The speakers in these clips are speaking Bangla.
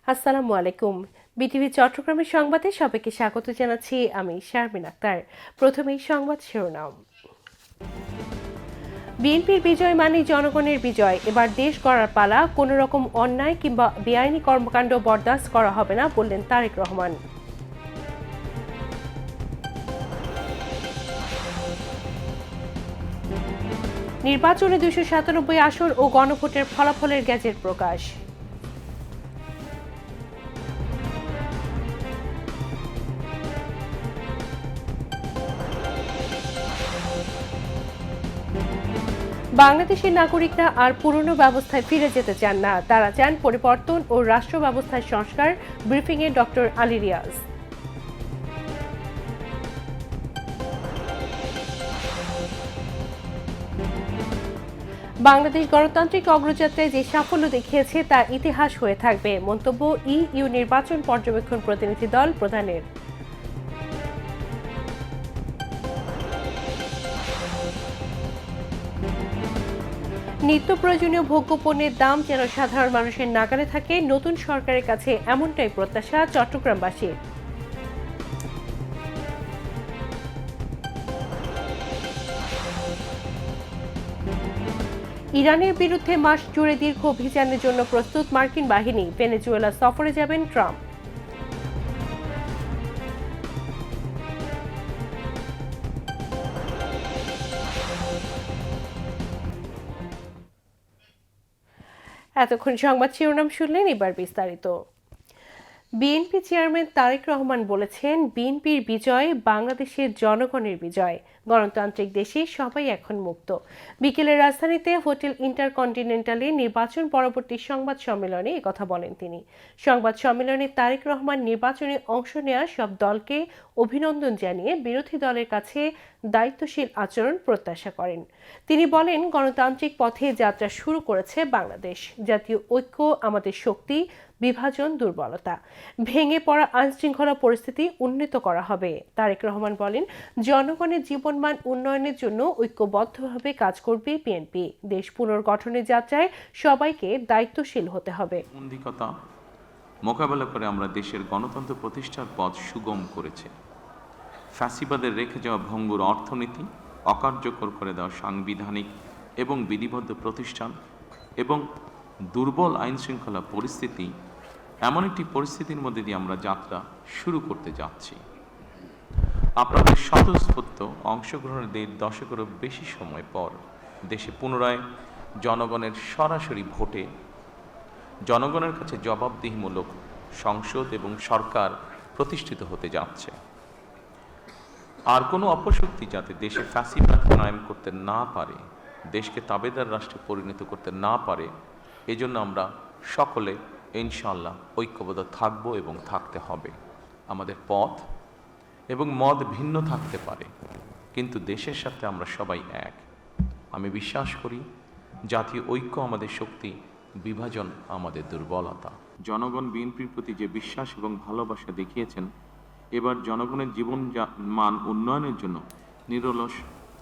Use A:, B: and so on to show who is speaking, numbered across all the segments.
A: আসসালামু আলাইকুম। বিটিভি চট্টগ্রামের সংবাদে সবাইকে স্বাগত জানাচ্ছি আমি শারমিন আক্তার। প্রথমেই সংবাদ শিরোনাম। বিএনপির বিজয় মানে জনগণের বিজয়। এবার দেশ গড়ার পালা, কোনো রকম অন্যায় কিংবা বেআইনি কর্মকাণ্ড বরদাস্ত করা হবে না, বললেন তারেক রহমান। নির্বাচনে 297 আসন ও গণভোটের ফলাফলের গেজেট প্রকাশ। বাংলাদেশের নাগরিকরা আর পুরনো ব্যবস্থায় ফিরে যেতে চান না, তারা চান পরিবর্তন ও রাষ্ট্র ব্যবস্থার সংস্কার। ব্রিফিংয়ে ডক্টর আলী রিয়াজ। বাংলাদেশ গণতান্ত্রিক অগ্রযাত্রায় যে সাফল্য দেখিয়েছে তা ইতিহাস হয়ে থাকবে, মন্তব্য ইইউ নির্বাচন পর্যবেক্ষণ প্রতিনিধি দল প্রধানের। নিত্য প্রয়োজনীয় ভোগ্যপণ্যের দাম যেন সাধারণ মানুষের নাগালে থাকে, নতুন সরকারের কাছে এমনটাই প্রত্যাশা চট্টগ্রামবাসীর। ইরানের বিরুদ্ধে মাস জুড়ে দীর্ঘ অভিযানের জন্য প্রস্তুত মার্কিন বাহিনী, ভেনেজুয়েলা সফরে যাবেন ট্রাম্প। এতক্ষণ সংবাদ শিরোনাম শুনলেন, এবার বিস্তারিত। বিএনপি চেয়ারম্যান তারেক রহমান বলেছেন, বিএনপির বিজয় বাংলাদেশের জনগণের বিজয়। গণতান্ত্রিক দেশে সবাই এখন মুক্ত। বিকেলে রাজধানীতে হোটেল ইন্টারকন্টিনেন্টালে নির্বাচন পরবর্তী সংবাদ সম্মেলনে একথা বলেন তিনি। সংবাদ সম্মেলনে তারেক রহমান নির্বাচনে অংশ নেওয়া সব দলকে অভিনন্দন জানিয়ে বিরোধী দলের কাছে দায়িত্বশীল আচরণ প্রত্যাশা করেন। তিনি বলেন, গণতান্ত্রিক পথে যাত্রা শুরু করেছে বাংলাদেশ। জাতীয় ঐক্য আমাদের শক্তি, বিভাজন দুর্বলতা। ভেঙে পড়া আইনশৃঙ্খলা পরিস্থিতি উন্নীত করা হবে। তারেক রহমান বলেন, জনগণের জীবনমান উন্নয়নের জন্য ঐক্যবদ্ধভাবে কাজ করবে বিএনপি। দেশ পুনর্গঠনের যাত্রায় সবাইকে দায়িত্বশীল হতে হবে।
B: মোকাবেলা করে আমরা দেশের গণতন্ত্র প্রতিষ্ঠার পথ সুগম করেছে। ফ্যাসিবাদের রেখে যাওয়া ভঙ্গুর অর্থনীতি, অকার্যকর করে দেওয়া সাংবিধানিক এবং বিধিবদ্ধ প্রতিষ্ঠান এবং দুর্বল আইনশৃঙ্খলা পরিস্থিতি, এমন একটি পরিস্থিতির মধ্যে দিয়ে আমরা যাত্রা শুরু করতে যাচ্ছি। আপনাদের স্বতঃস্ফূর্ত অংশগ্রহণের 1.5 দশকেরও বেশি সময় পর দেশে পুনরায় জনগণের সরাসরি ভোটে জনগণের কাছে জবাবদিহিমূলক সংসদ এবং সরকার প্রতিষ্ঠিত হতে যাচ্ছে। আর কোনো অপশক্তি যাতে দেশে ফ্যাসিবাদ কায়েম করতে না পারে, দেশকে তাবেদার রাষ্ট্রে পরিণত করতে না পারে, এজন্য আমরা সকলে ইনশাআল্লাহ ঐক্যবদ্ধ থাকব এবং থাকতে হবে। আমাদের পথ এবং মত ভিন্ন থাকতে পারে, কিন্তু দেশের সাথে আমরা সবাই এক। আমি বিশ্বাস করি জাতীয় ঐক্য আমাদের শক্তি, বিভাজন আমাদের দুর্বলতা। জনগণ বিএনপির প্রতি যে বিশ্বাস এবং ভালোবাসা দেখিয়েছেন, এবার জনগণের জীবন মান উন্নয়নের জন্য নিরলস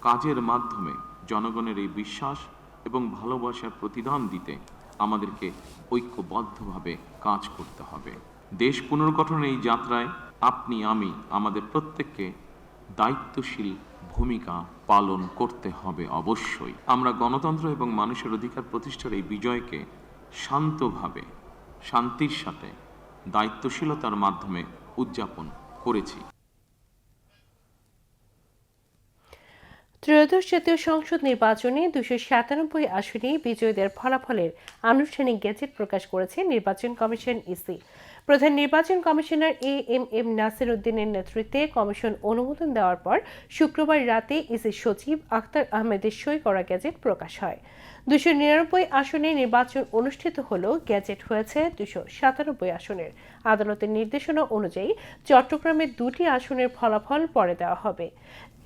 B: কাজের মাধ্যমে জনগণের এই বিশ্বাস এবং ভালোবাসার প্রতিদান দিতে আমাদেরকে ঐক্যবদ্ধভাবে কাজ করতে হবে। দেশ পুনর্গঠনের এই যাত্রায় আপনি, আমি, আমাদের প্রত্যেককে দায়িত্বশীল ভূমিকা পালন করতে হবে। অবশ্যই আমরা গণতন্ত্র এবং মানুষের অধিকার প্রতিষ্ঠার এই বিজয়কে শান্তভাবে, শান্তির সাথে, দায়িত্বশীলতার মাধ্যমে উদযাপন করেছি।
A: ত্রয়োদশ জাতীয় সংসদ নির্বাচনে 297 আসনে বিজয়ীদের ফলাফলের আনুষ্ঠানিক গেজেট প্রকাশ করেছে নির্বাচন কমিশন ইসি। প্রধান নির্বাচন কমিশনার এএমএম নাসির উদ্দিনের নেতৃত্বে কমিশন অনুমোদন দেওয়ার পর শুক্রবার রাতে ইসি সচিব আখতার আহমেদের সই করা গেজেট প্রকাশ হয়। 299 আসনে নির্বাচন অনুষ্ঠিত হলেও গেজেট হয়েছে 297 আসনের। আদালতের নির্দেশনা অনুযায়ী চট্টগ্রামের 2টি আসনের ফলাফল পরে দেওয়া হবে।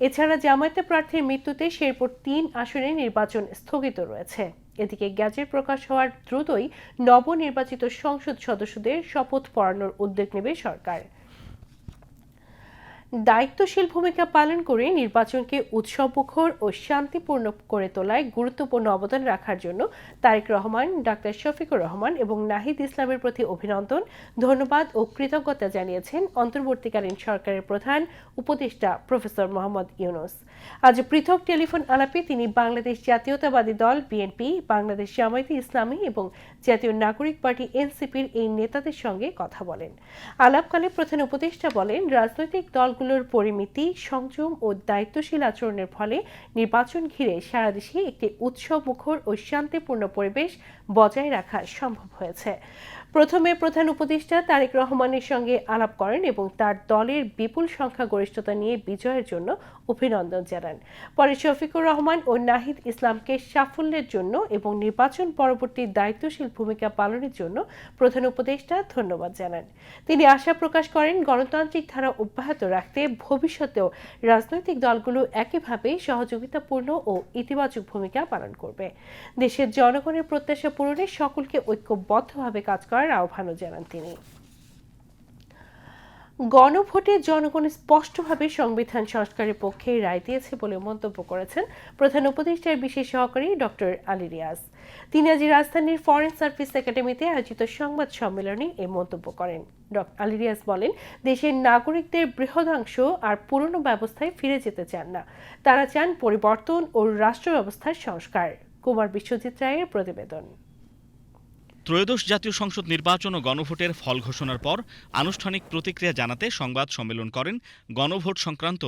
A: এছাড়া জামায়াতে প্রার্থীর মৃত্যুতে শেরপুর 3 আসনে নির্বাচন স্থগিত রয়েছে। এদিকে গেজেট প্রকাশ হওয়ার দ্রুতই নবনির্বাচিত সংসদ সদস্যদের শপথ পড়ানোর উদ্যোগ নেবে সরকার। দায়িত্বশীল ভূমিকা পালন করে নির্বাচনকে উৎসবমুখর ও শান্তিপূর্ণ করে তোলায় গুরুত্বপূর্ণ অবদান রাখার জন্য তারেক রহমান, ডাক্তার শফিকুর রহমান এবং নাহিদ ইসলামের প্রতি অভিনন্দন, ধন্যবাদ ও কৃতজ্ঞতা জানিয়েছেন অন্তর্বর্তীকালীন সরকারের প্রধান উপদেষ্টা প্রফেসর মোহাম্মদ ইউনূস। আজ পৃথক টেলিফোন আলাপে তিনি বাংলাদেশ জাতীয়তাবাদী দল বিএনপি, বাংলাদেশ জামায়াতে ইসলামী এবং জাতীয় নাগরিক পার্টি এনসিপির এই নেতাদের সঙ্গে কথা বলেন। আলাপকালে প্রধান উপদেষ্টা বলেন, রাজনৈতিক দলগুলোর পরিমিতি, সংযম ও দায়িত্বশীল আচরণের ফলে নির্বাচন ঘিরে সারা দেশে একটি উৎসবমুখর ও শান্তিপূর্ণ পরিবেশ বজায় রাখা সম্ভব হয়েছে। প্রথমে প্রধান উপদেষ্টা তারেক রহমানের সঙ্গে আলাপ করেন এবং তার দলের বিপুল সংখ্যাগরিষ্ঠতা নিয়ে বিজয়ের জন্য অভিনন্দন জানান। পরে শফিকুর রহমান ও নাহিদ ইসলামকে সাফল্যের জন্য এবং নির্বাচন পরবর্তী দায়িত্বশীল ভূমিকা পালনের জন্য প্রধান উপদেষ্টা ধন্যবাদ জানান। তিনি আশা প্রকাশ করেন, গণতান্ত্রিক ধারা অব্যাহত রাখতে ভবিষ্যতেও রাজনৈতিক দলগুলো একইভাবে সহযোগিতাপূর্ণ ও ইতিবাচক ভূমিকা পালন করবে। দেশের জনগণের প্রত্যাশা পূরণে সকলকে ঐক্যবদ্ধভাবে কাজ করার আহ্বানও জানান তিনি। গণভোটে জনগণ স্পষ্টভাবে সংবিধান সংস্কারের পক্ষে রায় দিয়েছে বলে মন্তব্য করেছেন প্রধান উপদেষ্টার বিশেষ সহকারী ডক্টর আলী রিয়াজ। তিনি আজ রাজধানীর ফরেন সার্ভিস একাডেমিতে আয়োজিত সংবাদ সম্মেলনে এই মন্তব্য করেন। ডক্টর আলী রিয়াজ বলেন, দেশের নাগরিকদের বৃহদাংশ আর পুরনো ব্যবস্থায় ফিরে যেতে চান না, তারা চান পরিবর্তন ও রাষ্ট্র ব্যবস্থার সংস্কার। কুমার বিশ্বজিৎ রায়ের প্রতিবেদন।
C: ত্রয়োদশ জাতীয় সংসদ নির্বাচন ও গণভোটের ফল ঘোষণার পর আনুষ্ঠানিক প্রতিক্রিয়া জানাতে সংবাদ সম্মেলন করেন গণভোট সংক্রান্ত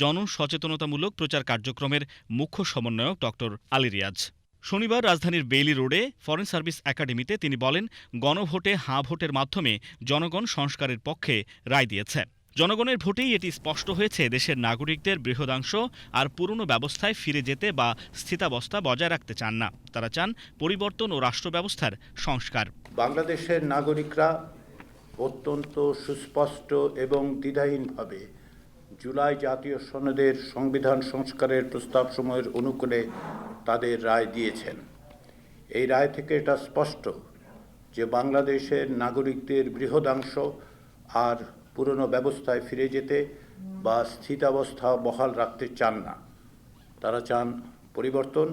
C: জনসচেতনতামূলক প্রচার কার্যক্রমের মুখ্য সমন্বয়ক ডক্টর আলী রিয়াজ। শনিবার রাজধানীর বেইলি রোডে ফরেন সার্ভিস একাডেমিতে তিনি বলেন, গণভোটে হাঁ ভোটের মাধ্যমে জনগণ সংস্কারের পক্ষে রায় দিয়েছে। জনগণের ভোটেই এটি স্পষ্ট হয়েছে, দেশের নাগরিকদের বৃহদাংশ আর পুরনো ব্যবস্থায় ফিরে যেতে বা স্থিতাবস্থা বজায় রাখতে চান না, তারা চান পরিবর্তন ও রাষ্ট্র ব্যবস্থার সংস্কার।
D: বাংলাদেশের নাগরিকরা অত্যন্ত সুস্পষ্ট এবং দ্বিধাহীনভাবে জুলাই জাতীয় সনদের সংবিধান সংস্কারের প্রস্তাবসমূহের অনুকূলে তাদের রায় দিয়েছেন। এই রায় থেকে এটা স্পষ্ট যে বাংলাদেশের নাগরিকদের বৃহদাংশ আর পুরনো ব্যবস্থায় ফিরে যেতে বা স্থিতাবস্থা বহাল রাখতে চান না, তারা চান পরিবর্তন,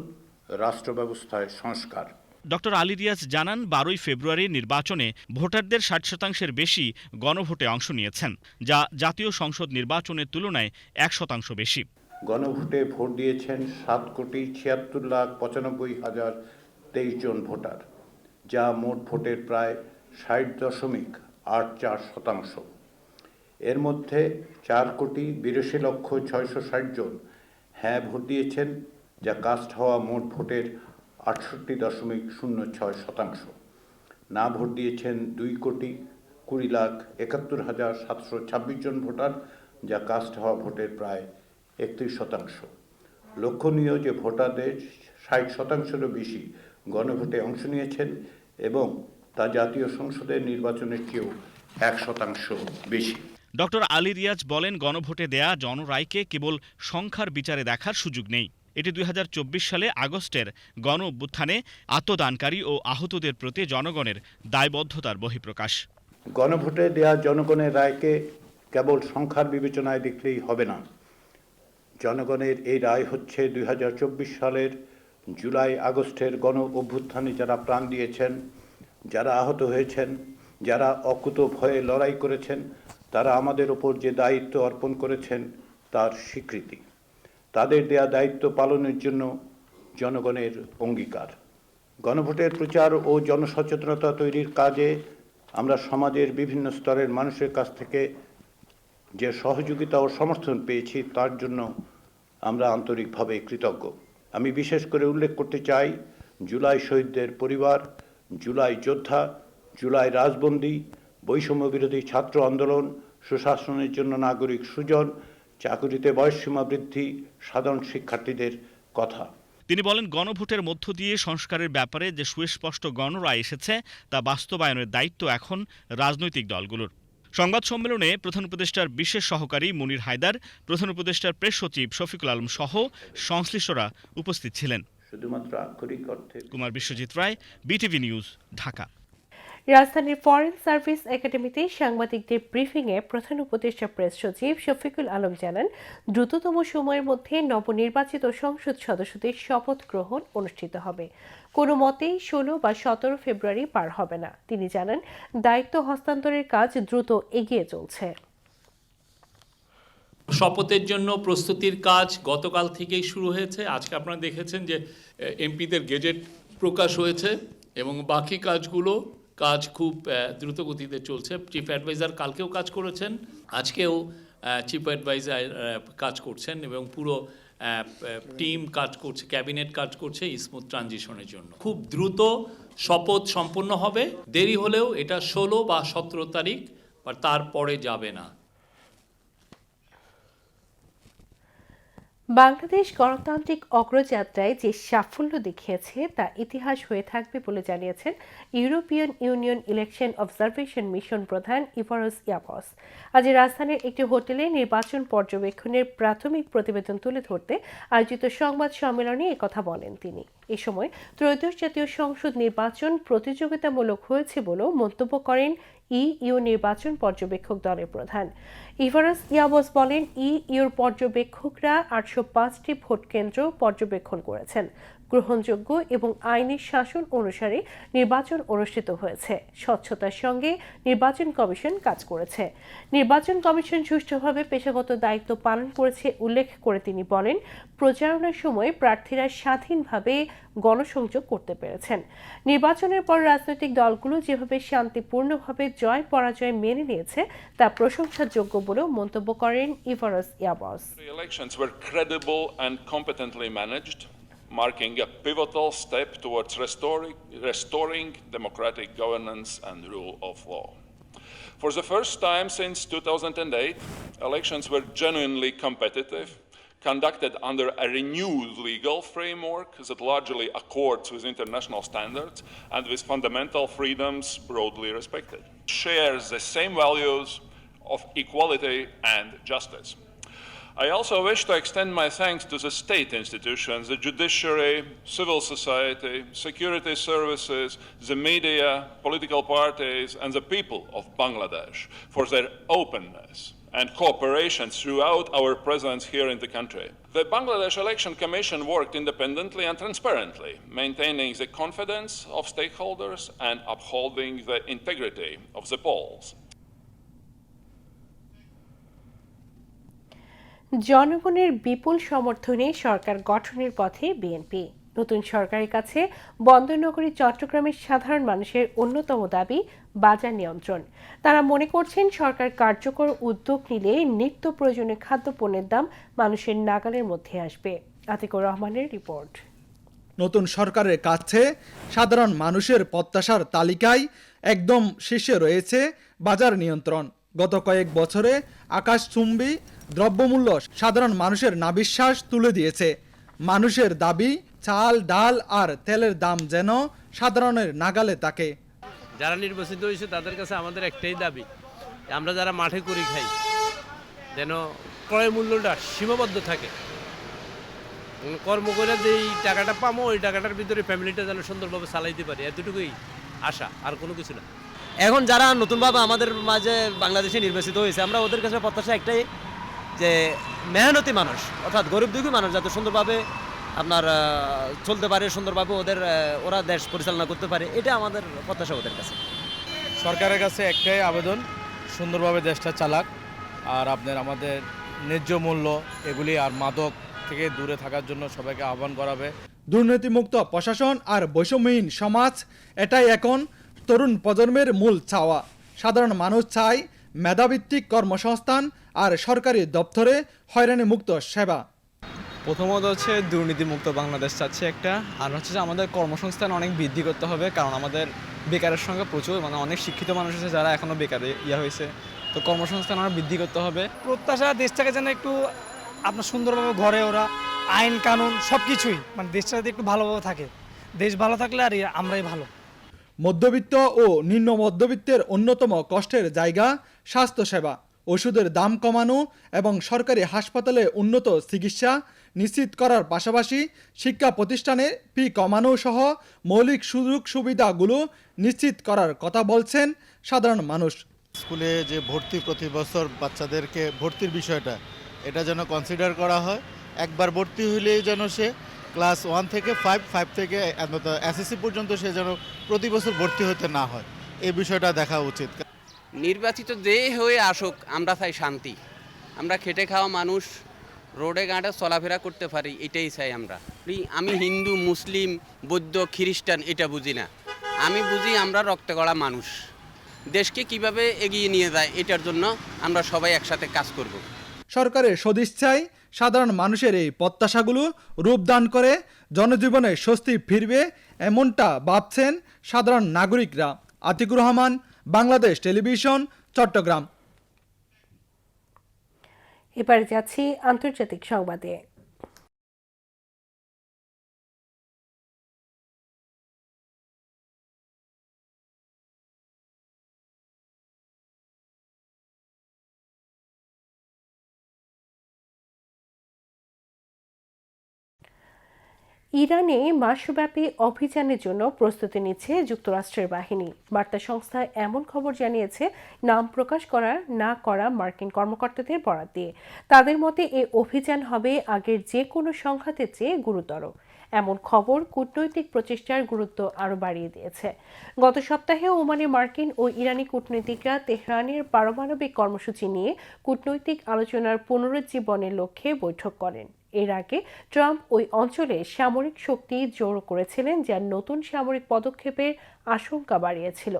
D: রাষ্ট্র ব্যবস্থায় সংস্কার।
C: ডক্টর আলী রিয়াজ জানান, 12ই ফেব্রুয়ারির নির্বাচনে ভোটারদের 60% বেশি গণভোটে অংশ নিয়েছেন, যা জাতীয় সংসদ নির্বাচনের তুলনায় 1% বেশি।
D: গণভোটে ভোট দিয়েছেন 7,76,95,023 জন ভোটার, যা মোট ভোটের প্রায় 60.84%। এর মধ্যে 4,82,660,000 জন হ্যাঁ ভোট দিয়েছেন, যা কাস্ট হওয়া মোট ভোটের 68.06%। না ভোট দিয়েছেন 2,20,71,726 জন ভোটার, যা কাস্ট হওয়া ভোটের প্রায় 31%। লক্ষণীয় যে ভোটারদের 60%-এরও বেশি গণভোটে অংশ নিয়েছেন এবং তা জাতীয় সংসদের নির্বাচনের চেয়েও 1% বেশি।
C: ডক্টর আলী রিয়াজ বলেন, গণভোটে দেয়া জনরায়কে কেবল সংখ্যার বিচারে দেখার সুযোগ নেই। এটি 2024 সালে আগস্টের গণ অভ্যুত্থানে আত্মদানকারী ও আহতদের প্রতি জনগণের দায়বদ্ধতার বহিঃপ্রকাশ।
D: গণভোটে দেয়া জনগণের রায়কে কেবল সংখ্যার বিবেচনায় দেখলেই হবে না। জনগণের এই রায় হচ্ছে 2024 সালের জুলাই আগস্টের গণ অভ্যুত্থানে যারা প্রাণ দিয়েছেন, যারা আহত হয়েছেন, যারা অকুত ভয়ে লড়াই করেছেন, তারা আমাদের ওপর যে দায়িত্ব অর্পণ করেছেন তার স্বীকৃতি। তাদের দেয়া দায়িত্ব পালনের জন্য জনগণের অঙ্গীকার। গণভোটের প্রচার ও জনসচেতনতা তৈরির কাজে আমরা সমাজের বিভিন্ন স্তরের মানুষের কাছ থেকে যে সহযোগিতা ও সমর্থন পেয়েছি, তার জন্য আমরা আন্তরিকভাবে কৃতজ্ঞ। আমি বিশেষ করে উল্লেখ করতে চাই জুলাই শহীদদের পরিবার, জুলাই যোদ্ধা, জুলাই রাজবন্দী, বৈষম্য বিরোধী ছাত্র আন্দোলন, সুশাসনের জন্য নাগরিক সুজন, চাকুরিতে বয়সসীমা বৃদ্ধি, সাধারণ শিক্ষার্থীদের কথা।
C: তিনি বলেন, গণভোটের মধ্য দিয়ে সংস্কারের ব্যাপারে যে সুস্পষ্ট গণরায় এসেছে তা বাস্তবায়নের দায়িত্ব এখন রাজনৈতিক দলগুলোর। সংবাদ সম্মেলনে প্রধান উপদেষ্টার বিশেষ সহকারী মুনির হায়দার, প্রধান উপদেষ্টার প্রেস সচিব শফিকুল আলম সহ সংশ্লিষ্টরা উপস্থিত ছিলেন।
D: শুধুমাত্র আক্ষরিক অর্থে।
C: কুমার বিশ্বজিৎ রায়, বিটিভি নিউজ, ঢাকা।
A: রাজধানীর ফরেন সার্ভিস একাডেমিতে সাংবাদিকদের ব্রিফিংয়ে প্রধান উপদেষ্টা প্রেস সচিব শফিকুল আলম জানান, দ্রুততম সময়ের মধ্যে নবনির্বাচিত সংসদ সদস্যদের শপথ গ্রহণ অনুষ্ঠিত হবে। কোনো মতেই 16 বা 17 ফেব্রুয়ারি পার হবে না। তিনি জানান, দায়িত্ব হস্তান্তরের কাজ দ্রুত এগিয়ে চলছে।
E: শপথের জন্য প্রস্তুতির কাজ গতকাল থেকেই শুরু হয়েছে। আজকে আপনারা দেখেছেন যে এমপিদের গেজেট প্রকাশ হয়েছে এবং বাকি কাজ খুব দ্রুত গতিতে চলছে। চিফ অ্যাডভাইজার কালকেও কাজ করেছেন, আজকেও চিফ অ্যাডভাইজার কাজ করছেন এবং পুরো টিম কাজ করছে, ক্যাবিনেট কাজ করছে স্মুথ ট্রানজিশনের জন্য। খুব দ্রুত শপথ সম্পন্ন হবে, দেরি হলেও এটা 16 বা 17 তারিখ বা তারপরে যাবে না।
A: বাংলাদেশ গণতান্ত্রিক অগ্রযাত্রায় যে সাফল্য দেখিয়েছে তা ইতিহাস হয়ে থাকবে বলে জানিয়েছেন European union election observation mission প্রধান ইভারস ইয়াবস। আজ রাজধানীর একটি হোটেলে নির্বাচন পর্যবেক্ষণের প্রাথমিক প্রতিবেদন তুলে ধরতে আয়োজিত সংবাদ সম্মেলনে একথা বলেন তিনি। এ সময় ত্রয়োদশ জাতীয় সংসদ নির্বাচন প্রতিযোগিতামূলক হয়েছে বলেও মন্তব্য করেন ইইউ নির্বাচন পর্যবেক্ষক দলের প্রধান ইভারস ইয়াবস বলেন, ইইউর পর্যবেক্ষকরা 805টি ভোট কেন্দ্র পর্যবেক্ষণ করেছেন। গ্রহণযোগ্য এবং আইনি শাসন অনুসারে নির্বাচন অনুষ্ঠিত হয়েছে। স্বচ্ছতার সঙ্গে নির্বাচন কমিশন কাজ করেছে। নির্বাচন কমিশন সুষ্ঠুভাবে পেশাগত দায়িত্ব পালন করেছে উল্লেখ করে তিনি বলেন, প্রচারণার সময় প্রার্থীরা স্বাধীনভাবে গণসংযোগ করতে পেরেছেন। নির্বাচনের পর রাজনৈতিক দলগুলো যেভাবে শান্তিপূর্ণভাবে জয় পরাজয় মেনে নিয়েছে তা প্রশংসাযোগ্য বলেও মন্তব্য করেন ইভারস ইয়াবস।
F: Elections were credible and competently managed, marking a pivotal step towards restoring democratic governance and rule of law. For the first time since 2008, elections were genuinely competitive, conducted under a renewed legal framework that largely accords with international standards and with fundamental freedoms broadly respected. Shares the same values of equality and justice. I also wish to extend my thanks to the state institutions, the judiciary, civil society, security services, the media, political parties, and the people of Bangladesh for their openness and cooperation throughout our presence here in the country. The Bangladesh Election Commission worked independently and transparently, maintaining the confidence of stakeholders and upholding the integrity of the polls.
A: জনগণের বিপুল সমর্থনে সরকার গঠনের পথে বিএনপি। নতুন সরকারের কাছে বন্দরনগরী চট্টগ্রামের সাধারণ মানুষের অন্যতম দাবি বাজার নিয়ন্ত্রণ। তারা মনে করছেন সরকার কার্যকর উদ্যোগ নিলে নিত্য প্রয়োজনীয় খাদ্যপণ্যের দাম মানুষের নাগালের মধ্যে আসবে। আতিকুর রহমানের রিপোর্ট।
G: নতুন সরকারের কাছে সাধারণ মানুষের প্রত্যাশার তালিকায় একদম শীর্ষে রয়েছে বাজার নিয়ন্ত্রণ। গত কয়েক বছরে আকাশচুম্বী দ্রব্যমূল্য সাধারণ মানুষের নাবিশ্বাস তুলে দিয়েছে। মানুষের দাবি, চাল, ডাল আর তেলের দাম যেন সাধারণের নাগালে থাকে।
H: যারা নির্বাচিত হয়েছে তাদের কাছে আমাদের একটাই দাবি, আমরা যারা মাঠে করি খাই যেন ক্রয় মূল্যটা সীমাবদ্ধ থাকে। কর্ম করে যেই টাকাটা পাবো ওই টাকাটার ভিতরে ফ্যামিলিটা যেন সুন্দরভাবে চালাইতে পারি, এতটুকুই আশা, আর কোনো কিছু না।
I: এখন যারা নতুনভাবে আমাদের মাঝে বাংলাদেশে নির্বাচিত হয়েছে, আমরা ওদের কাছে প্রত্যাশা একটাই যে মেহনতি মানুষ অর্থাৎ গরিব দুঃখী মানুষ যাতে সুন্দরভাবে আপনার চলতে পারে, সুন্দরভাবে ওরা দেশ পরিচালনা করতে পারে, এটা আমাদের প্রত্যাশা ওদের কাছে।
J: সরকারের কাছে একটাই আবেদন, সুন্দরভাবে দেশটা চালাক আর আমাদের ন্যায্য মূল্য এগুলি আর মাদক থেকে দূরে থাকার জন্য সবাইকে আহ্বান করাবে।
G: দুর্নীতিমুক্ত প্রশাসন আর বৈষম্যহীন সমাজ, এটাই এখন তরুণ প্রজন্মের মূল চাওয়া। সাধারণ মানুষ চায় মেধাভিত্তিক কর্মসংস্থান আর সরকারি দপ্তরে হয়রানি মুক্ত সেবা।
K: প্রথমত হচ্ছে দুর্নীতিমুক্ত বাংলাদেশ চাচ্ছে একটা, আর হচ্ছে যে আমাদের কর্মসংস্থান অনেক বৃদ্ধি করতে হবে, কারণ আমাদের বেকারের সংখ্যা প্রচুর, অনেক শিক্ষিত মানুষ আছে যারা এখনও বেকারে হয়েছে, তো কর্মসংস্থান আমরা বৃদ্ধি করতে হবে।
L: প্রত্যাশা দেশটাকে যেন একটু আপনার সুন্দরভাবে ঘরে ওরা আইন কানুন সব কিছুই দেশটা যাতে একটু ভালোভাবে থাকে। দেশ ভালো থাকলে আর আমরাই ভালো।
G: মধ্যবিত্ত ও নিম্ন মধ্যবিত্তের অন্যতম কষ্টের জায়গা স্বাস্থ্যসেবা। ওষুধের দাম কমানো এবং সরকারি হাসপাতালে উন্নত চিকিৎসা নিশ্চিত করার পাশাপাশি শিক্ষা প্রতিষ্ঠানে ফি কমানো সহ মৌলিক সুযোগ সুবিধাগুলো নিশ্চিত করার কথা বলছেন সাধারণ মানুষ।
M: স্কুলে যে ভর্তি প্রতি বছর বাচ্চাদেরকে ভর্তির বিষয়টা এটা যেন কনসিডার করা হয়। একবার ভর্তি হলেই যেন সে ক্লাস 1 থেকে 5 থেকে এসএসসি পর্যন্ত সে যেন প্রতি বছর ভর্তি হতে না হয়, এই বিষয়টা দেখা উচিত।
N: নির্বাচিত যে হয়ে আসুক, আমরা চাই শান্তি। আমরা খেটে খাওয়া মানুষ, রোডে ঘাটে চলাফেরা করতে পারি, এটাই চাই আমরা। আমি হিন্দু, মুসলিম, বৌদ্ধ, খ্রিস্টান এটা বুঝি না। আমি বুঝি আমরা রক্তে গড়া মানুষ, দেশকে কিভাবে এগিয়ে নিয়ে যায় এটার জন্য আমরা সবাই একসাথে কাজ করব।
G: সরকারের সদিচ্ছায় সাধারণ মানুষের এই প্রত্যাশাগুলো রূপদান করে জনজীবনে স্বস্তি ফিরবে এমনটা ভাবছেন সাধারণ নাগরিকরা। আতিকুর রহমান, বাংলাদেশ টেলিভিশন, চট্টগ্রাম।
A: এবারে যাচ্ছি আন্তর্জাতিক সংবাদে। ইরানে মাসব্যাপী অভিযানের জন্য প্রস্তুতি নিচ্ছে যুক্তরাষ্ট্রের বাহিনী। বার্তা সংস্থা এমন খবর জানিয়েছে নাম প্রকাশ না করা মার্কিন কর্মকর্তাদের বরাত দিয়ে। তাদের মতে এই অভিযান হবে আগের যে কোনো সংঘাতের চেয়ে গুরুতর। এমন খবর কূটনৈতিক প্রচেষ্টার গুরুত্ব আরও বাড়িয়ে দিয়েছে। গত সপ্তাহে ওমানে মার্কিন ও ইরানি কূটনীতিকরা তেহরানের পারমাণবিক কর্মসূচি নিয়ে কূটনৈতিক আলোচনার পুনরুজ্জীবনের লক্ষ্যে বৈঠক করেন। এর আগে ট্রাম্প ওই অঞ্চলে সামরিক শক্তি জোর করেছিলেন, যা নতুন সামরিক পদক্ষেপের আশঙ্কা বাড়িয়েছিল।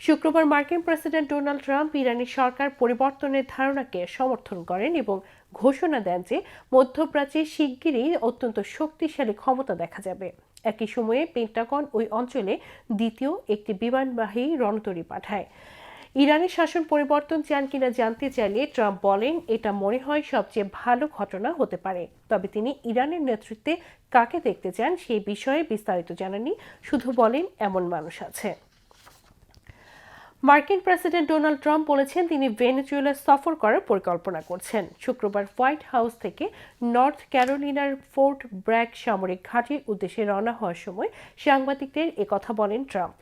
A: শুক্রবার মার্কিন প্রেসিডেন্ট ডোনাল্ড ট্রাম্প ইরানি সরকার পরিবর্তনের ধারণাকে সমর্থন করেন এবং ঘোষণা দেন যে মধ্যপ্রাচ্যে শিগগিরই অত্যন্ত শক্তিশালী ক্ষমতা দেখা যাবে। একই সময়ে পেন্টাগন ওই অঞ্চলে দ্বিতীয় একটি বিমানবাহী রণতরী পাঠায়। ইরানের শাসন পরিবর্তন চান কিনা জানতে চাইলে ট্রাম্প বলেন, এটা মনে হয় সবচেয়ে ভালো ঘটনা হতে পারে। তবে তিনি ইরানের নেতৃত্বে কাকে দেখতে চান সেই বিষয়ে বিস্তারিত জানাননি, শুধু বলেন এমন মানুষ আছে। মার্কিন প্রেসিডেন্ট ডোনাল্ড ট্রাম্প বলেছেন তিনি ভেনেজুয়েলা সফর করার পরিকল্পনা করছেন। শুক্রবার হোয়াইট হাউস থেকে নর্থ ক্যারোলিনার ফোর্ট ব্র্যাগ সামরিক ঘাঁটির উদ্দেশ্যে রওনা হওয়ার সময় সাংবাদিকদের একথা বলেন ট্রাম্প।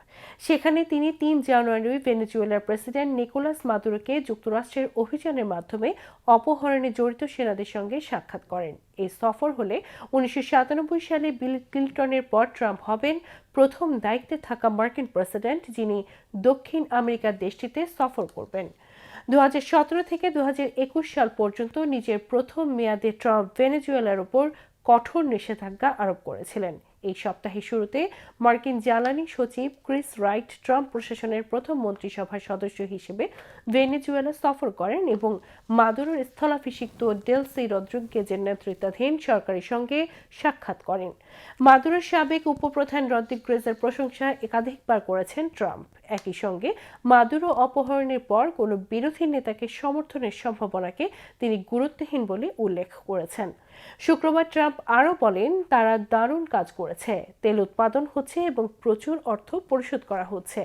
A: সেখানে তিনি 3 জানুয়ারি ভেনেজুয়েলার প্রেসিডেন্ট নিকোলাস মাদুরোকে যুক্তরাষ্ট্রের অভিযানের মাধ্যমে অপহরণে জড়িত সেনাদের সঙ্গে সাক্ষাৎ করেন। এই সফর হলে 1997 সালে বিল ক্লিনটনের পর ট্রাম্প হবেন প্রথম দায়িত্বে থাকা মার্কিন প্রেসিডেন্ট যিনি দক্ষিণ আমেরিকার দেশটিতে সফর করবেন। 2017 থেকে 2021 সাল পর্যন্ত নিজের প্রথম মেয়াদে ট্রাম্প ভেনেজুয়েলার উপর কঠোর নিষেধাজ্ঞা আরোপ করেছিলেন। এই সপ্তাহের শুরুতে মার্কিন জ্বালানি সচিব ক্রিস রাইট ট্রাম্প প্রশাসনের প্রথম মন্ত্রিসভার সদস্য হিসেবে ভেনেজুয়েলা সফর করেন এবং মাদুরোর স্থলাভিষিক্ত ডেলসি রদ্রিগেজের নেতৃত্বাধীন সরকারের সঙ্গে সাক্ষাৎ করেন। মাদুরোর সাবেক উপপ্রধান রদ্রিগেজের প্রশংসা একাধিকবার করেছেন ট্রাম্প। একই সঙ্গে মাদুরো অপহরণের পর কোনো বিরোধী নেতাকে সমর্থনের সম্ভাবনাকে তিনি গুরুত্বহীন বলে উল্লেখ করেছেন। শুক্রবার ট্রাম্প আরও বলেন, তারা দারুণ কাজ করেছে, তেল উৎপাদন হচ্ছে এবং প্রচুর অর্থ পরিশোধ করা হচ্ছে।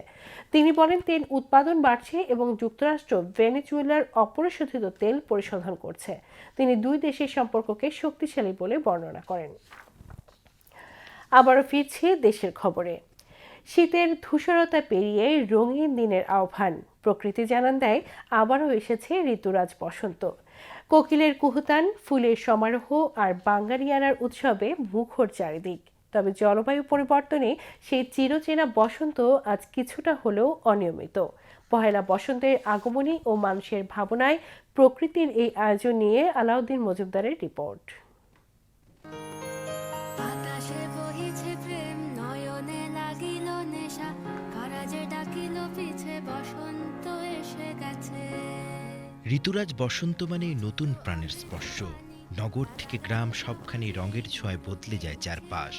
A: তিনি বলেন তেল উৎপাদন বাড়ছে এবং যুক্তরাষ্ট্র ভেনেজুয়েলার অপরিশোধিত তেল পরিশোধন করছে। তিনি দুই দেশের সম্পর্ককে শক্তিশালী বলে বর্ণনা করেন। আবারও ফিরছি দেশের খবরে। শীতের ধূসরতা পেরিয়ে রঙিন দিনের আহ্বান, প্রকৃতি জানান দেয় আবারও এসেছে ঋতুরাজ বসন্ত। কোকিলের কুহুতান, ফুলের সমারোহ আর বাঙ্গারিয়ানার উৎসবে মুখর চারিদিক। তবে জলবায়ু পরিবর্তনে সেই চিরচেনা বসন্ত আজ কিছুটা হলেও অনিয়মিত। পহেলা বসন্তের আগমনী ও মানুষের ভাবনায় প্রকৃতির এই আয়োজন নিয়ে আলাউদ্দিন মজুমদারের রিপোর্ট।
O: ঋতুরাজ বসন্ত মানে নতুন প্রাণের স্পর্শ। নগর থেকে গ্রাম সবখানে রঙের ছোঁয়ায় বদলে যায় চারপাশ।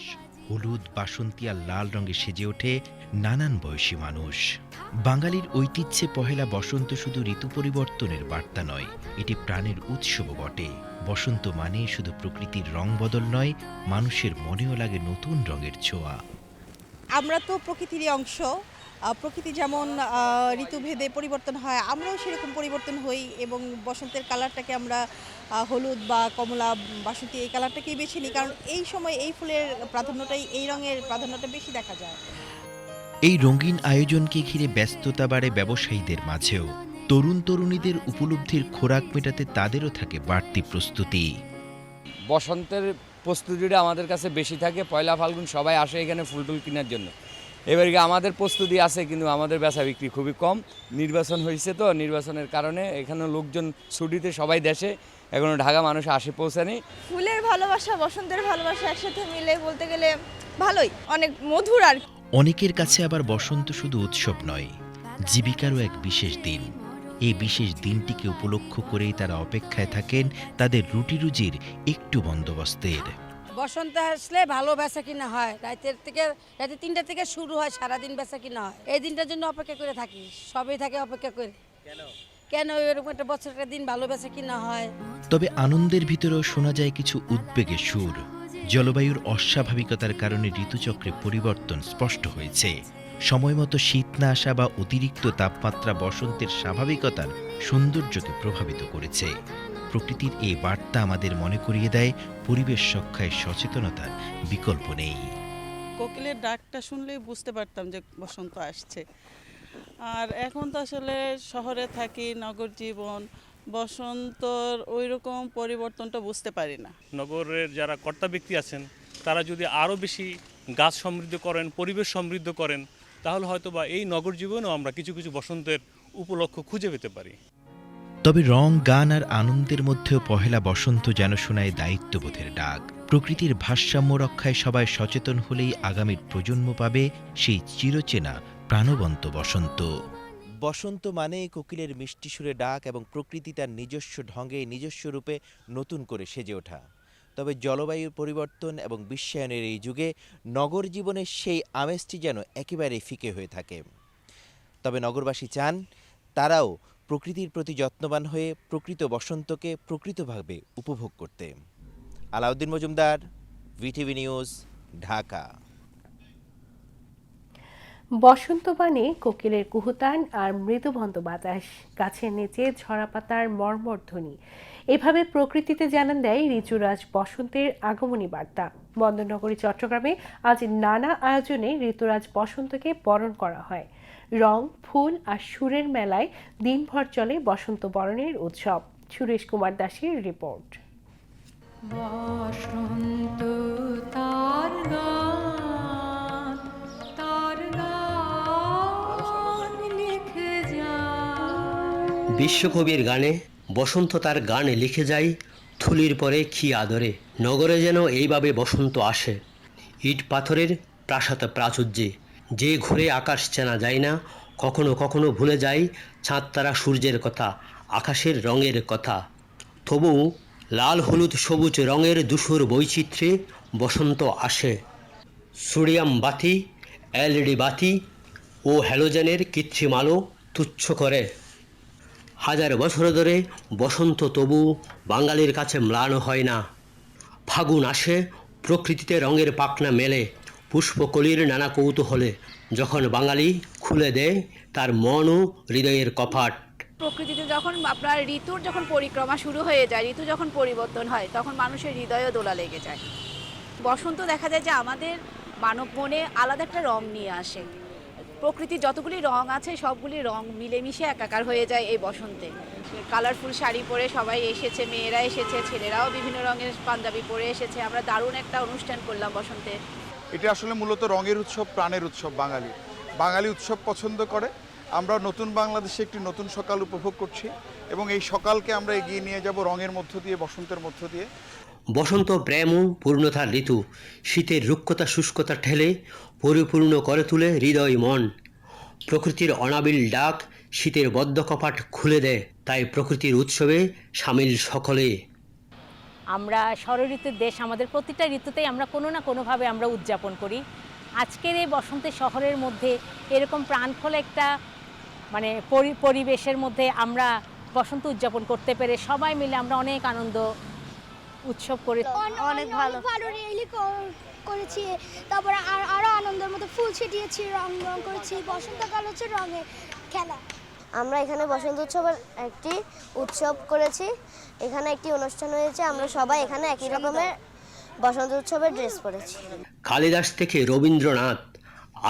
O: হলুদ, বাসন্তী আর লাল রঙে সেজে ওঠে নানান বয়সী মানুষ। বাঙালির ঐতিহ্যে পহেলা বসন্ত শুধু ঋতু পরিবর্তনের বার্তা নয়, এটি প্রাণের উৎসবও বটে। বসন্ত মানে শুধু প্রকৃতির রং বদল নয়, মানুষের মনেও লাগে নতুন রঙের ছোঁয়া।
P: আমরা তো প্রকৃতির অংশ, প্রকৃতি যেমন ঋতুভেদে পরিবর্তন হয়, আমরাও সেরকম পরিবর্তন হই এবং বসন্তের কালারটাকে আমরা হলুদ বা কমলা, বাসন্তী এই কালারটাকেই বেছে নিই, কারণ এই সময় এই ফুলের প্রাধান্যটাই, এই রঙের প্রাধান্যটা বেশি দেখা যায়।
O: এই রঙিন আয়োজনকে ঘিরে ব্যস্ততা বাড়ে ব্যবসায়ীদের মাঝেও। তরুণ তরুণীদের উপলব্ধির খোরাক মেটাতে তাদেরও থাকে বাড়তি প্রস্তুতি।
Q: বসন্তের প্রস্তুতিটা আমাদের কাছে বেশি থাকে। পয়লা ফাল্গুন সবাই আসে এখানে ফুল টুল কেনার জন্য। এবারে আমাদের প্রস্তুতি আছে, কিন্তু আমাদের বেচা বিক্রি খুবই কম। নির্বাচন হয়েছে তো, নির্বাচনের কারণে এখানে লোকজন ছুটিতে সবাই দেশে, এখনো ঢাকা মানুষ আসে পৌঁছানি।
P: ফুলের ভালোবাসা, বসন্তের ভালোবাসা একসাথে মিলে বলতে গেলে ভালোই, অনেক মধুর। আর
O: অনেকের কাছে আবার বসন্ত শুধু উৎসব নয়, জীবিকারও এক বিশেষ দিন। এই বিশেষ দিনটিকে উপলক্ষ করেই তারা অপেক্ষায় থাকেন তাদের রুটি রুজির একটু বন্দোবস্তের।
R: বসন্ত আসলে ভালো বেচা কিনা হয়, রাতে 3টা থেকে শুরু হয়, সারাদিন বেচা কিনা হয়। এই দিনটার জন্য অপেক্ষা করে থাকি, সবাই থাকে অপেক্ষা করে। কেন এরকম একটা বছরের দিন ভালো বেচা কিনা হয়।
O: তবে আনন্দের ভিতরেও শোনা যায় কিছু উদ্বেগের সুর। জলবায়ুর অস্বাভাবিকতার কারণে ঋতুচক্রে পরিবর্তন স্পষ্ট হয়েছে। সময়মতো শীত না আসা বা অতিরিক্ত তাপমাত্রা বসন্তের স্বাভাবিকতার সৌন্দর্যকে প্রভাবিত করেছে। প্রকৃতির এই বার্তা আমাদের মনে করিয়ে দেয় পরিবেশ রক্ষায় সচেতনতার বিকল্প নেই।
S: কোকিলের ডাকটা শুনলেই বুঝতে পারতাম যে বসন্ত আসছে। আর এখন তো আসলে শহরে থাকি, নগর জীবন, বসন্তর ওই রকম পরিবর্তনটা বুঝতে পারি না।
T: নগরের যারা কর্তা ব্যক্তি আছেন তারা যদি আরও বেশি গাছ সমৃদ্ধ করেন, পরিবেশ সমৃদ্ধ করেন, তাহলে হয়তো বা এই নগর জীবনেও আমরা কিছু কিছু বসন্তের উপলক্ষ খুঁজে পেতে পারি।
O: তবে রং, গান আর আনন্দের মধ্যেও পহেলা বসন্ত যেন শোনায় দায়িত্ববোধের ডাক। প্রকৃতির ভারসাম্য রক্ষায় সবাই সচেতন হলেই আগামীর প্রজন্ম পাবে সেই চিরচেনা প্রাণবন্ত বসন্ত। বসন্ত মানে কোকিলের মিষ্টি সুরে ডাক এবং প্রকৃতি তার নিজস্ব ঢঙে, নিজস্ব রূপে নতুন করে সেজে ওঠা। তবে জলবায়ুর পরিবর্তন এবং বিশ্বায়নের এই যুগে নগর জীবনের সেই আমেজটি যেন একেবারেই ফিকে হয়ে থাকে। তবে নগরবাসী চান তারাও প্রকৃতির প্রতি যত্নবান হয়ে প্রকৃত বসন্তকে প্রকৃতভাবে উপভোগ করতে। Alauddin Majumdar, VTV news, Dhaka.
A: বসন্ত মানে কোকিলের কুহুতান আর মৃদুবন্ধ বাতাস, গাছের নিচে ঝরা পাতার মর্মর ধ্বনি। এভাবে প্রকৃতিতে জানান দেয় ঋতুরাজ বসন্তের আগমনী বার্তা। বন্দরনগরী চট্টগ্রামে আজ নানা আয়োজনে ঋতুরাজ বসন্তকে বরণ করা হয়। রং, ফুল আর সুরের মেলায় দিনভর চলে বসন্ত বরণের উৎসব। সুরেশ কুমার দাসের রিপোর্ট।
U: বসন্ত তার গান, তার গান লিখে যায়।
V: বিশ্বকবির গানে বসন্ত তার গানে লিখে যায়, থুলির পরে কি আদরে। নগরে যেন এইভাবে বসন্ত আসে, ইট পাথরের প্রাসাদ প্রাচুর্যে। যে ঘুরে আকাশ চেনা যায় না, কখনো কখনো ভুলে যায় চাঁদ তারা সূর্যের কথা, আকাশের রঙের কথা। তবু লাল হলুদ সবুজ রঙের দুশোর বৈচিত্র্যে বসন্ত আসে। সোডিয়াম বাতি, এলইডি বাতি ও হ্যালোজেনের কৃত্রিম আলো তুচ্ছ করে। হাজার বছর ধরে বসন্ত তবু বাঙালির কাছে ম্লান হয় না। ফাগুন আসে, প্রকৃতিতে রঙের পাখনা মেলে, পুষ্পকলির নানা কৌতূহলে। যখন বাঙালি খুলে দেয় তার মন ও হৃদয়ের কপাট।
W: প্রকৃতিতে যখন আপনার ঋতুর যখন পরিক্রমা শুরু হয়ে যায়, ঋতু যখন পরিবর্তন হয়, তখন মানুষের হৃদয়ও দোলা লেগে যায়। বসন্ত দেখা যায় যে আমাদের মানব মনে আলাদা একটা রং নিয়ে আসে। প্রকৃতির যতগুলি রং আছে সবগুলি রং মিলেমিশে একাকার হয়ে যায় এই বসন্তে। কালারফুল শাড়ি পরে সবাই এসেছে, মেয়েরা এসেছে, ছেলেরাও বিভিন্ন রঙের পাঞ্জাবি পরে এসেছে। আমরা দারুণ একটা অনুষ্ঠান করলাম বসন্তে।
X: এটা আসলে মূলত রঙের উৎসব, প্রাণের উৎসব। বাঙালি উৎসব পছন্দ করে। আমরা নতুন বাংলাদেশে একটি নতুন সকাল উপভোগ করছি এবং এই সকালকে আমরা এগিয়ে নিয়ে যাব রঙের মধ্য দিয়ে, বসন্তের মধ্য দিয়ে।
V: বসন্ত প্রেম ও পূর্ণতার ঋতু। শীতের রুক্ষতা শুষ্কতা ঠেলে পরিপূর্ণ করে তুলে হৃদয় মন। প্রকৃতির অনাবিল ডাক শীতের বদ্ধ কপাট খুলে দেয়। তাই প্রকৃতির উৎসবে সামিল সকলে।
Y: আমরা ষড়ঋতুর দেশ, আমাদের প্রতিটা ঋতুতেই আমরা কোনো না কোনোভাবে আমরা উদযাপন করি। আজকের এই বসন্তের শহরের মধ্যে এরকম প্রাণখোলা একটা পরিবেশের মধ্যে আমরা বসন্ত উদযাপন করতে পেরে সবাই মিলে আমরা অনেক আনন্দ উৎসব করে
B: অনেক ভালো রেলি করেছি, তারপরে আরো আনন্দের মতো ফুল ছিটিয়েছি, রং করেছি। বসন্তকাল হচ্ছে রঙের খেলা।
C: আমরা এখানে বসন্ত উৎসবের একটি উৎসব করেছি, এখানে একটি অনুষ্ঠান হয়েছে, আমরা সবাই এখানে একই রকমের বসন্ত উৎসবের ড্রেস পরেছি।
V: কালিদাস থেকে রবীন্দ্রনাথ,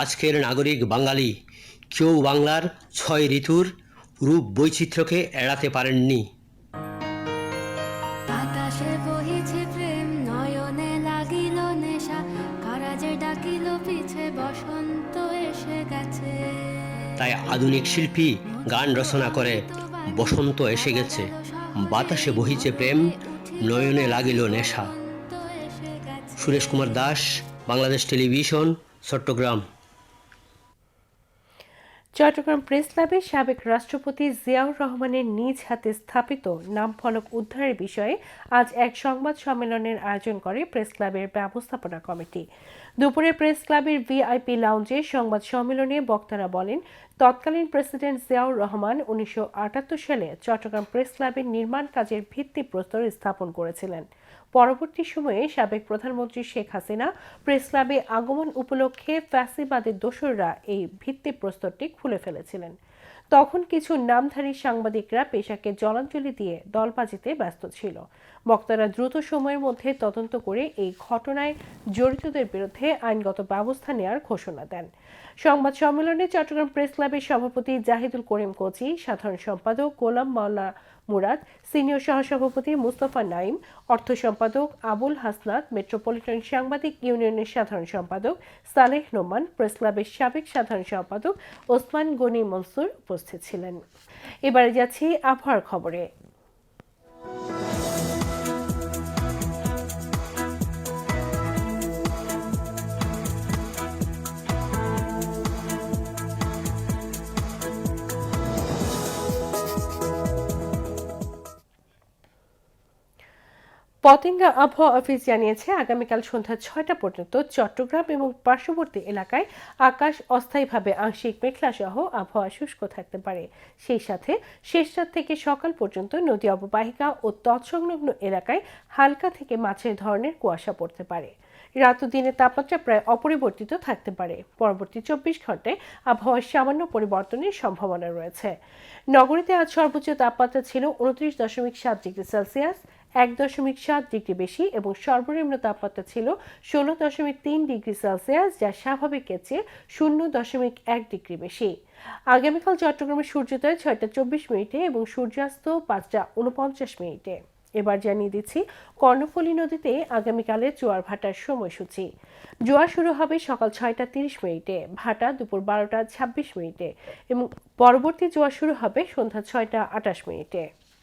V: আজকের নাগরিক বাঙালি কেউ বাংলার 6 ঋতুর রূপ বৈচিত্র্যকে এড়াতে পারেননি।
U: বাতাসে বহিছে প্রেম, নয়নে লাগিল নেশা, কারাজে ডাকিল পিছে বসন্ত এসে গেছে।
V: তাই আধুনিক শিল্পী গান রচনা করে বসন্ত এসে গেছে, বাতাসে বহিছে প্রেম, নয়নে লাগিল নেশা। সুরেশ কুমার দাস, বাংলাদেশ টেলিভিশন, চট্টগ্রাম।
A: চট্টগ্রাম প্রেস ক্লাবে সাবেক রাষ্ট্রপতি জিয়াউর রহমানের নিজ হাতে স্থাপিত নামফলক উদ্ধারের বিষয়ে আজ এক সংবাদ সম্মেলনের আয়োজন করে প্রেস ক্লাবের ব্যবস্থাপনা কমিটি। দুপুরে প্রেস ক্লাবের ভিআইপি লাউঞ্জে সংবাদ সম্মেলনে বক্তারা বলেন, তৎকালীন প্রেসিডেন্ট জিয়াউর রহমান 1978 সালে চট্টগ্রাম প্রেস ক্লাবের নির্মাণ কাজের ভিত্তিপ্রস্তর স্থাপন করেছিলেন। পরবর্তী সময়ে সাবেক প্রধানমন্ত্রী শেখ হাসিনা প্রেস ক্লাবে আগমন উপলক্ষে ফ্যাসিবাদের দোসররা এই ভিত্তিপ্রস্তরটি খুলে ফেলেছিলেন। তখন কিছু নামধারী সাংবাদিকরা পেশাকে জলাঞ্জলি দিয়ে দলবাজিতে ব্যস্ত ছিল। বক্তারা দ্রুত সময়ের মধ্যে তদন্ত করে এই ঘটনায় জড়িতদের বিরুদ্ধে আইনগত ব্যবস্থা নেওয়ার ঘোষণা দেন। সংবাদ সম্মেলনে চট্টগ্রাম প্রেস ক্লাবের সভাপতি জাহিদুল করিম কোচি, সাধারণ সম্পাদক গোলাম মাওলা মুরাদ, সিনিয়র সহসভাপতি মুস্তফা নাইম, অর্থ সম্পাদক আবুল হাসনাত, মেট্রোপলিটন সাংবাদিক ইউনিয়নের সাধারণ সম্পাদক সালেহ নোমান, প্রেস ক্লাবের সাবেক সাধারণ সম্পাদক ওসমান গনি মনসুর উপস্থিত ছিলেন। এবারে যাচ্ছি আবহাওয়ার খবরে। পতেঙ্গা আবহাওয়া অফিস জানিয়েছে, আগামীকাল সন্ধ্যা 6টা পর্যন্ত চট্টগ্রাম এবং পার্শ্ববর্তী এলাকায় আকাশ অস্থায়ীভাবে আংশিক মেঘলা সহ আবহাওয়া শুষ্ক থাকতে পারে। সেই সাথে শেষ রাত থেকে সকাল পর্যন্ত নদী অববাহিকা ও তৎসংলগ্ন এলাকায় হালকা থেকে মাঝারি ধরনের কুয়াশা পড়তে পারে। রাত ও দিনের তাপমাত্রা প্রায় অপরিবর্তিত থাকতে পারে। পরবর্তী 24 ঘন্টায় আবহাওয়ার সামান্য পরিবর্তনের সম্ভাবনা রয়েছে। নগরীতে আজ সর্বোচ্চ তাপমাত্রা ছিল 29.7 ডিগ্রি সেলসিয়াস, 1.7 ডিগ্রি বেশি, এবং সর্বনিম্ন তাপমাত্রা ছিল 16.3 ডিগ্রি সেলসিয়াস, যা স্বাভাবিকের চেয়ে 0.1 ডিগ্রি বেশি। আগামীকাল চট্টগ্রামের সূর্যোদয় 6টা24 এবং সূর্যাস্ত 5টা49। এবার জানিয়ে দিচ্ছি কর্ণফুলী নদীতে আগামীকালের জোয়ার ভাটার সময়সূচি। জোয়ার শুরু হবে সকাল 6টা30, ভাটা দুপুর 12টা26 এবং পরবর্তী জোয়ার শুরু হবে সন্ধ্যা 6টা28।